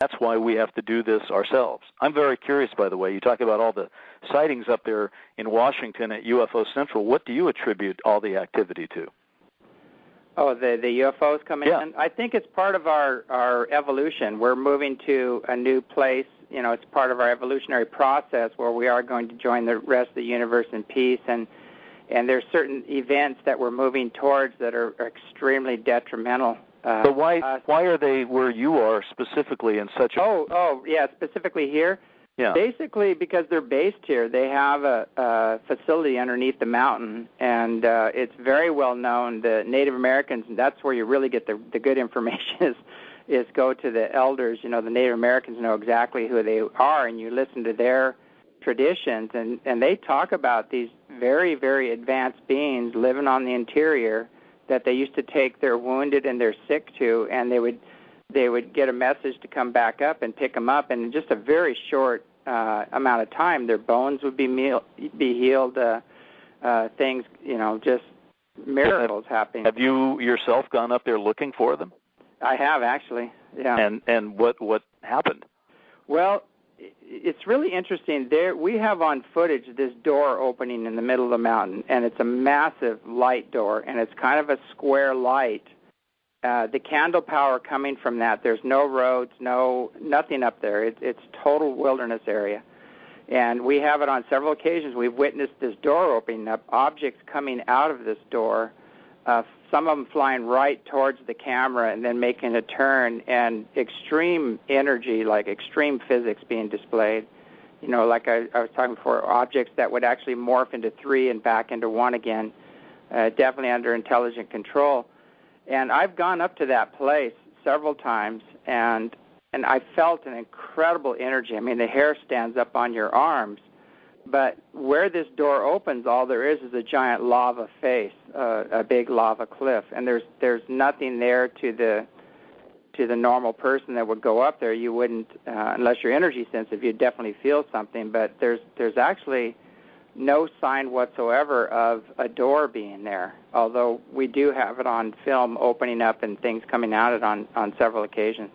That's why we have to do this ourselves. I'm very curious, by the way. You talk about all the sightings up there in Washington at UFO Central. What do you attribute all the activity to? Oh, the UFOs coming in? I think it's part of our evolution. We're moving to a new place. You know, it's part of our evolutionary process where we are going to join the rest of the universe in peace. And there's certain events that we're moving towards that are extremely detrimental. So why are they where you are specifically in such a... Yeah, specifically here? Yeah. Basically because they're based here. They have a facility underneath the mountain, and it's very well known. The Native Americans, and that's where you really get the good information is go to the elders. You know, the Native Americans know exactly who they are, and you listen to their traditions, and they talk about these very, very advanced beings living on the interior that they used to take their wounded and their sick to, and they would get a message to come back up and pick them up, and in just a very short amount of time, their bones would be healed. Things, you know, just miracles happening. Have you yourself gone up there looking for them? I have, actually. Yeah. And what happened? Well, it's really interesting. There we have on footage this door opening in the middle of the mountain, and it's a massive light door, and it's kind of a square light. The candle power coming from that, there's no roads, nothing up there. It's total wilderness area. And we have it on several occasions. We've witnessed this door opening up, objects coming out of this door, some of them flying right towards the camera and then making a turn, and extreme energy, like extreme physics being displayed. You know, like I was talking before, objects that would actually morph into three and back into one again, definitely under intelligent control. And I've gone up to that place several times, and I felt an incredible energy. I mean, the hair stands up on your arms. But where this door opens, all there is a giant lava face, a big lava cliff, and there's nothing there to the normal person that would go up there. You wouldn't, unless you're energy sensitive, you'd definitely feel something. But there's actually no sign whatsoever of a door being there, although we do have it on film opening up and things coming out of it on several occasions.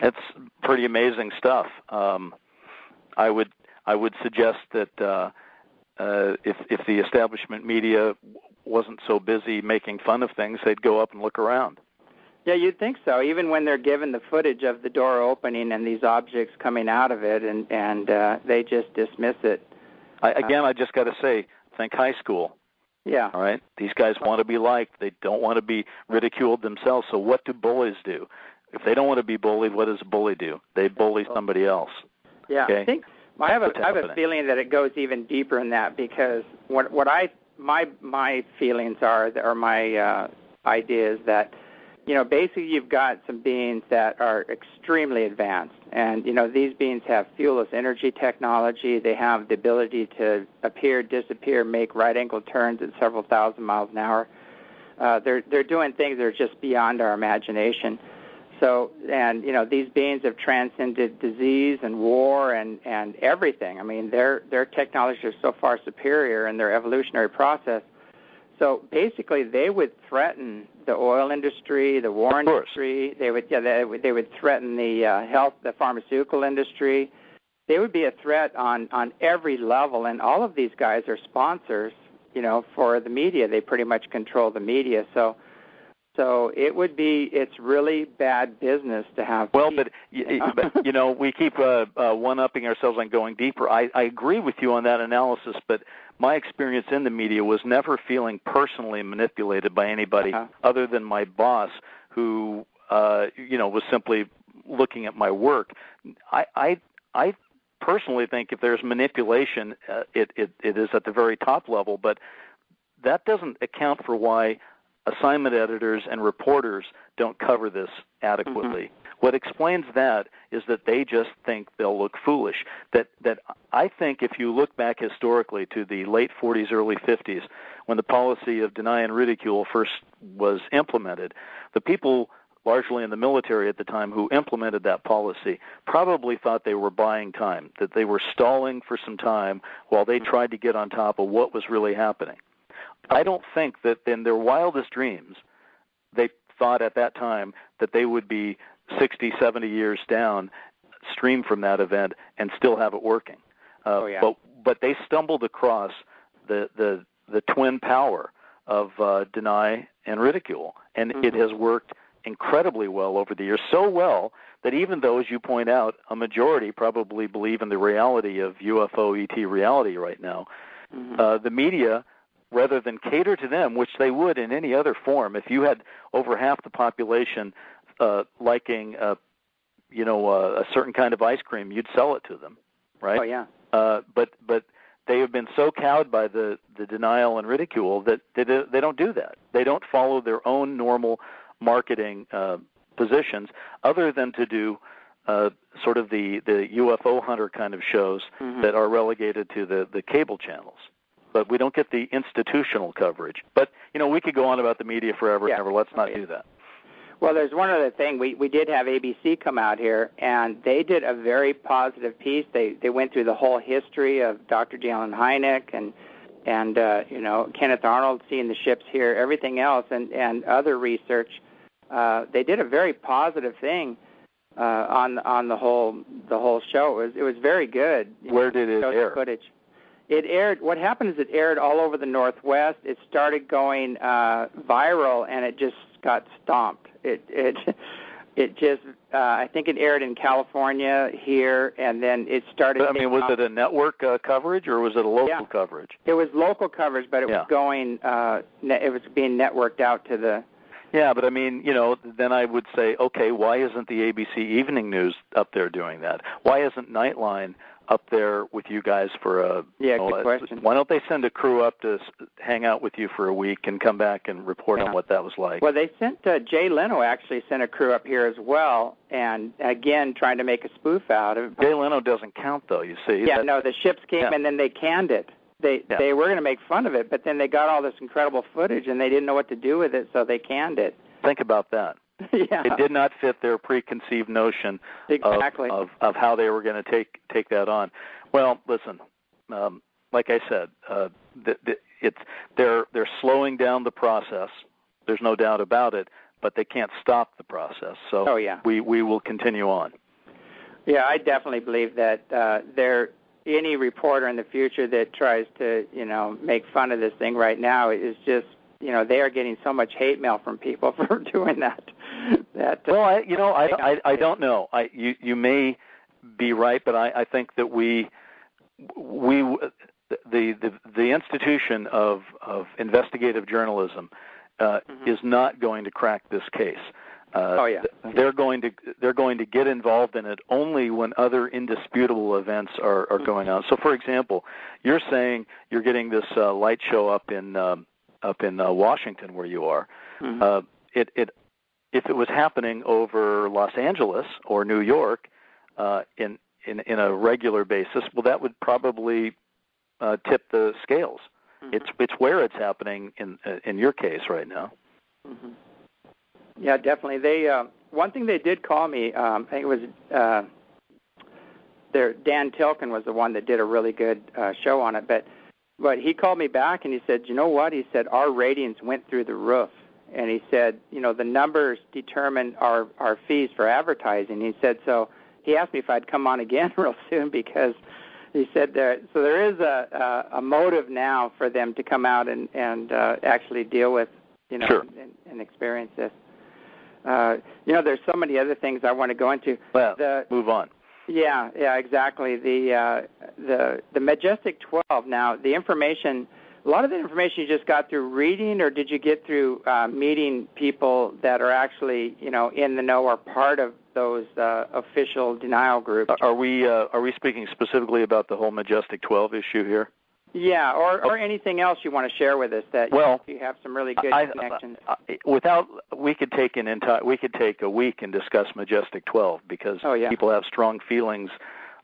It's pretty amazing stuff. I would suggest that if the establishment media wasn't so busy making fun of things, they'd go up and look around. Yeah, you'd think so, even when they're given the footage of the door opening and these objects coming out of it, and they just dismiss it. I just got to say, think high school. Yeah. All right? These guys want to be liked. They don't want to be ridiculed themselves. So what do bullies do? If they don't want to be bullied, what does a bully do? They bully somebody else. Yeah, okay? I think I have a feeling that it goes even deeper in that, because my feelings are, or my idea is that, you know, basically you've got some beings that are extremely advanced, and, you know, these beings have fuelless energy technology. They have the ability to appear, disappear, make right-angle turns at several thousand miles an hour. They're doing things that are just beyond our imagination. So, and, you know, these beings have transcended disease and war and everything. I mean, their technologies are so far superior in their evolutionary process. So basically, they would threaten the oil industry, the war industry. They would threaten the pharmaceutical industry. They would be a threat on every level. And all of these guys are sponsors, you know, for the media. They pretty much control the media. So it's really bad business to have. Well, but you know, we keep one-upping ourselves on going deeper. I agree with you on that analysis, but my experience in the media was never feeling personally manipulated by anybody other than my boss, who was simply looking at my work. I personally think if there's manipulation, it is at the very top level, but that doesn't account for why assignment editors and reporters don't cover this adequately. Mm-hmm. What explains that is that they just think they'll look foolish. That I think if you look back historically to the late 40s, early 50s, when the policy of deny and ridicule first was implemented, the people largely in the military at the time who implemented that policy probably thought they were buying time, that they were stalling for some time while they tried to get on top of what was really happening. I don't think that in their wildest dreams they thought at that time that they would be 60, 70 years down, stream from that event and still have it working. But they stumbled across the twin power of deny and ridicule, and it has worked incredibly well over the years, so well that even though, as you point out, a majority probably believe in the reality of UFO ET reality right now, the media, rather than cater to them, which they would in any other form, if you had over half the population liking a certain kind of ice cream, you'd sell it to them, right? Oh, yeah. But they have been so cowed by the denial and ridicule that they don't do that. They don't follow their own normal marketing positions, other than to do sort of the UFO hunter kind of shows that are relegated to the cable channels. But we don't get the institutional coverage. But, we could go on about the media forever and ever. Let's not do that. Well, there's one other thing. We did have ABC come out here, and they did a very positive piece. They went through the whole history of Dr. Jalen Hynek and Kenneth Arnold seeing the ships here, everything else, and other research. They did a very positive thing on the whole show. It was very good. Where did it air? Footage. It aired. What happened is it aired all over the Northwest. It started going viral, and it just got stomped. It just I think it aired in California here, and then it started. I mean, was it a network coverage or was it a local coverage? It was local coverage, but it was going. It was being networked out to the. Yeah, but I mean, then I would say, okay, why isn't the ABC Evening News up there doing that? Why isn't Nightline up there with you guys for a... good question. Why don't they send a crew up to hang out with you for a week and come back and report on what that was like? Well, they sent, Jay Leno actually sent a crew up here as well, and again, trying to make a spoof out of it. Jay Leno doesn't count, though, you see. Yeah, no, the ships came and then they canned it. They were going to make fun of it, but then they got all this incredible footage and they didn't know what to do with it, so they canned it. Think about that. It did not fit their preconceived notion of how they were going to take that on. Well, listen, like I said, they're slowing down the process. There's no doubt about it, but they can't stop the process. So we will continue on. Yeah, I definitely believe that any reporter in the future that tries to make fun of this thing right now is just they are getting so much hate mail from people for doing that. Well, I don't know. You may be right, but I think that the institution of investigative journalism is not going to crack this case. They're going to get involved in it only when other indisputable events are going on. So, for example, you're saying you're getting this light show up in Washington, where you are. If it was happening over Los Angeles or New York in a regular basis, well, that would probably tip the scales. It's where it's happening in your case right now. Yeah, definitely. They one thing they did call me. I think it was Dan Tilkin was the one that did a really good show on it, But he called me back and he said, you know what? He said, our ratings went through the roof. And he said, the numbers determine our fees for advertising. He said, so he asked me if I'd come on again real soon because he said there is a motive now for them to come out and actually deal with, and experience this. There's so many other things I want to go into. Well, move on. Yeah, exactly. The Majestic 12. Now, the information, a lot of the information you just got through reading, or did you get through meeting people that are actually, in the know or part of those official denial groups? Are we speaking specifically about the whole Majestic 12 issue here? Yeah, or anything else you want to share with us that you have some really good connections. We could take a week and discuss Majestic 12 because people have strong feelings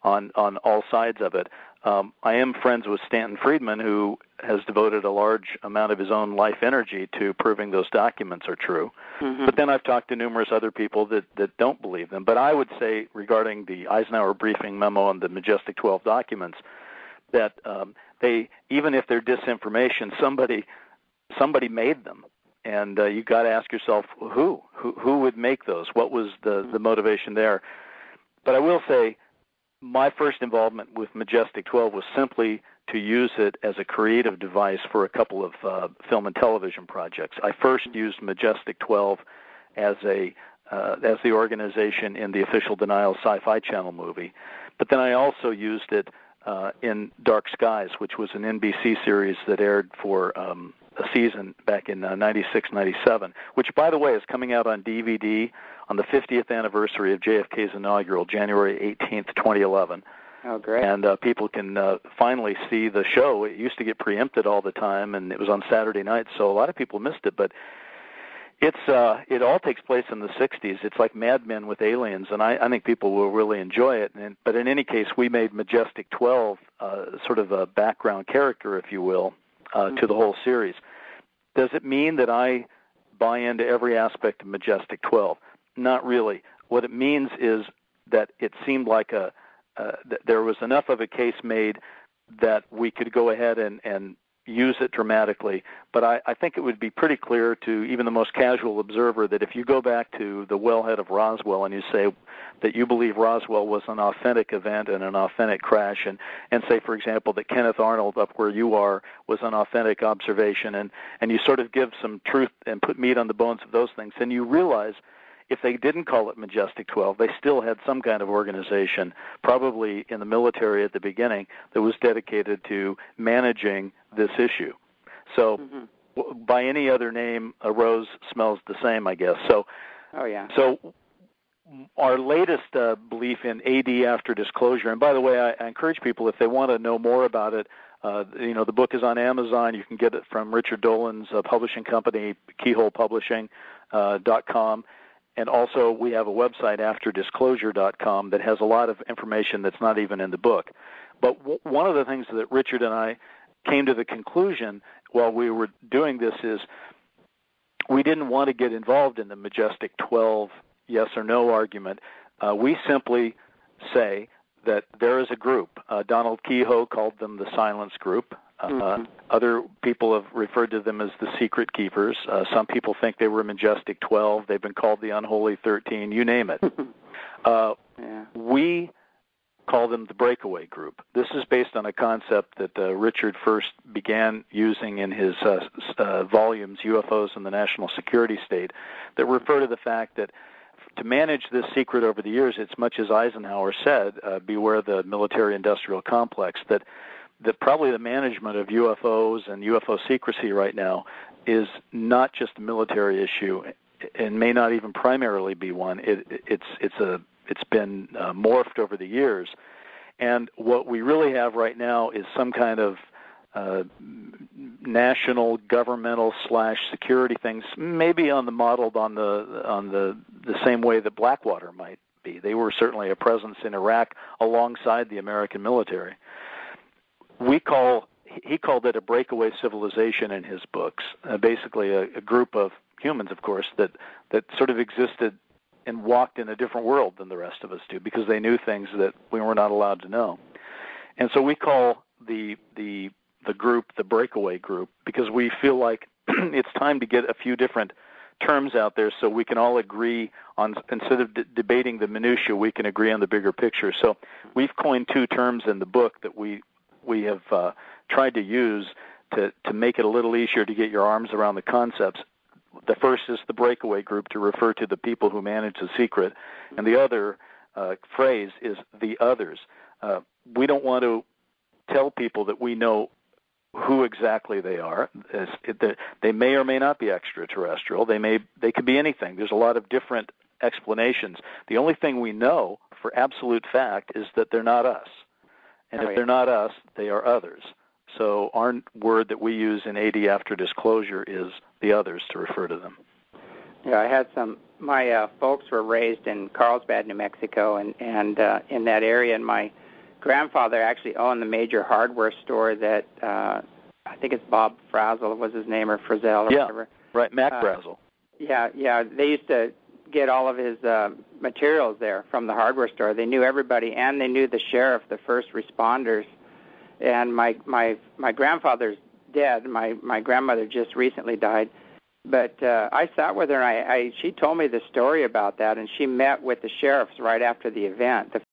on all sides of it. I am friends with Stanton Friedman, who has devoted a large amount of his own life energy to proving those documents are true. But then I've talked to numerous other people that don't believe them. But I would say regarding the Eisenhower briefing memo and the Majestic 12 documents that they, even if they're disinformation, somebody made them. And you got to ask yourself, who would make those? What was the motivation there? But I will say, my first involvement with Majestic 12 was simply to use it as a creative device for a couple of film and television projects. I first used Majestic 12 as the organization in the official Denial Syfy Channel movie, but then I also used it in Dark Skies, which was an NBC series that aired for a season back in 96, 97, which, by the way, is coming out on DVD on the 50th anniversary of JFK's inaugural, January 18th, 2011. Oh, great. And people can finally see the show. It used to get preempted all the time, and it was on Saturday nights, so a lot of people missed it. But it all takes place in the 60s. It's like Mad Men with aliens, and I think people will really enjoy it. But in any case, we made Majestic 12 sort of a background character, if you will, to the whole series. Does it mean that I buy into every aspect of Majestic 12? Not really. What it means is that it seemed like there was enough of a case made that we could go ahead and use it dramatically. But I think it would be pretty clear to even the most casual observer that if you go back to the wellhead of Roswell and you say that you believe Roswell was an authentic event and an authentic crash, and say, for example, that Kenneth Arnold up where you are was an authentic observation, and you sort of give some truth and put meat on the bones of those things, then you realize if they didn't call it Majestic 12, they still had some kind of organization, probably in the military at the beginning, that was dedicated to managing this issue. So by any other name, a rose smells the same, I guess. So, So our latest belief in AD after disclosure, and by the way, I encourage people, if they want to know more about it, the book is on Amazon. You can get it from Richard Dolan's publishing company, keyholepublishing.com. And also, we have a website, afterdisclosure.com, that has a lot of information that's not even in the book. But one of the things that Richard and I came to the conclusion while we were doing this is we didn't want to get involved in the Majestic 12 yes or no argument. We simply say that there is a group. Donald Kehoe called them the Silence Group. Other people have referred to them as the Secret Keepers. Some people think they were Majestic 12. They've been called the Unholy 13. You name it. We call them the Breakaway Group. This is based on a concept that Richard first began using in his volumes, UFOs and the National Security State, that refer to the fact that to manage this secret over the years, it's much as Eisenhower said, beware the military-industrial complex, that probably the management of UFOs and UFO secrecy right now is not just a military issue, and may not even primarily be one. It's been morphed over the years, and what we really have right now is some kind of national governmental / security things, maybe modeled on the same way that Blackwater might be. They were certainly a presence in Iraq alongside the American military. He called it a breakaway civilization in his books, basically a group of humans, of course, that sort of existed and walked in a different world than the rest of us do because they knew things that we were not allowed to know. And so we call the group the Breakaway Group because we feel like it's time to get a few different terms out there so we can all agree on, instead of debating the minutia, we can agree on the bigger picture. So we've coined two terms in the book that we have tried to use to make it a little easier to get your arms around the concepts. The first is the Breakaway Group, to refer to the people who manage the secret, and the other phrase is the others. We don't want to tell people that we know who exactly they are. They may or may not be extraterrestrial. They could be anything. There's a lot of different explanations. The only thing we know for absolute fact is that they're not us. And if they're not us, they are others. So our word that we use in AD after disclosure is the others, to refer to them. Yeah, I had my folks were raised in Carlsbad, New Mexico, and in that area, and my grandfather actually owned the major hardware store that, I think it's Bob Frazel was his name, or Frazel, or whatever. Right, Mac Frazel. Yeah, they used to get all of his materials there from the hardware store. They knew everybody, and they knew the sheriff, the first responders. And my grandfather's dead. My grandmother just recently died, But I sat with her, and she told me the story about that, and she met with the sheriffs right after the event, the